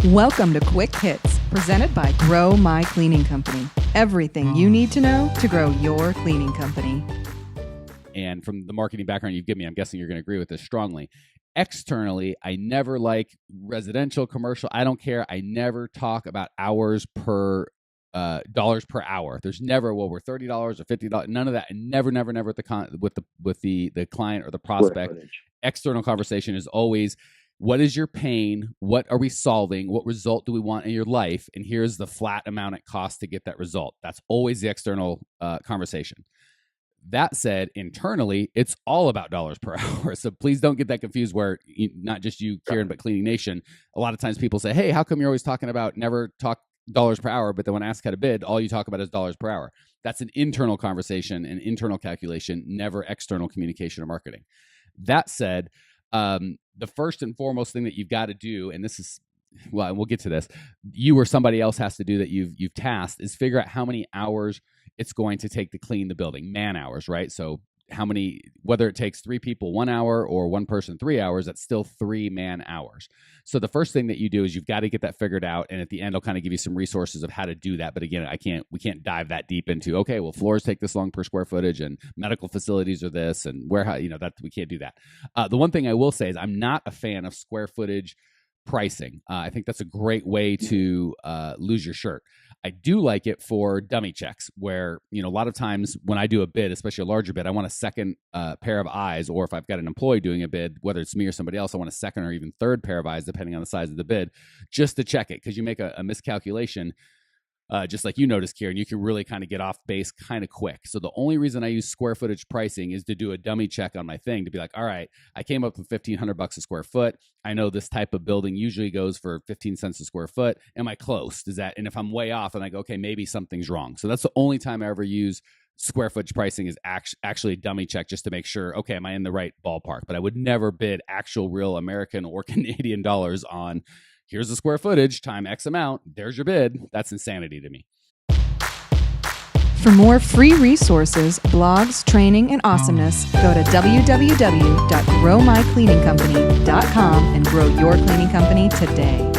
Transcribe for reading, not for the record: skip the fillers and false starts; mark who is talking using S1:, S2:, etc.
S1: Welcome to Quick Hits, presented by Grow My Cleaning Company. Everything you need to know to grow your cleaning company.
S2: And from the marketing background you've given me, I'm guessing you're going to agree with this strongly. Externally, I never like residential, commercial. I don't care. I never talk about hours per dollars per hour. There's never, well, we're $30 or $50. None of that. And never with the client or the prospect. External conversation is always, what is your pain? What are we solving? What result do we want in your life? And here's the flat amount it costs to get that result. That's always the external conversation. That said, internally, it's all about dollars per hour. So please don't get that confused where not just you, Kieran, but Cleaning Nation. A lot of times people say, hey, how come you're always talking about never talk dollars per hour, but then when asked how to bid, all you talk about is dollars per hour. That's an internal conversation, an internal calculation, never external communication or marketing. That said, the first and foremost thing that you've got to do, and this is, well, and we'll get to this, you or somebody else has to do that you've tasked, is figure out how many hours it's going to take to clean the building, man hours, right? So how many, whether it takes 3 people 1 hour or 1 person 3 hours, that's still 3 man hours. So the first thing that you do is you've got to get that figured out. And at the end, I'll kind of give you some resources of how to do that. But again, we can't dive that deep into, okay, well, floors take this long per square footage and medical facilities are this and warehouse, that we can't do that. The one thing I will say is I'm not a fan of square footage pricing. I think that's a great way to lose your shirt. I do like it for dummy checks where, a lot of times when I do a bid, especially a larger bid, I want a second pair of eyes, or if I've got an employee doing a bid, whether it's me or somebody else, I want a second or even third pair of eyes, depending on the size of the bid, just to check it. Because you make a miscalculation, just like you noticed, Kieran, you can really kind of get off base kind of quick. So the only reason I use square footage pricing is to do a dummy check on my thing to be like, all right, I came up with $1,500 a square foot. I know this type of building usually goes for 15 cents a square foot. Am I close? And if I'm way off, and I go, okay, maybe something's wrong. So that's the only time I ever use square footage pricing is actually a dummy check just to make sure, okay, am I in the right ballpark? But I would never bid actual real American or Canadian dollars on, here's the square footage, time X amount, there's your bid. That's insanity to me.
S1: For more free resources, blogs, training, and awesomeness, go to www.growmycleaningcompany.com and grow your cleaning company today.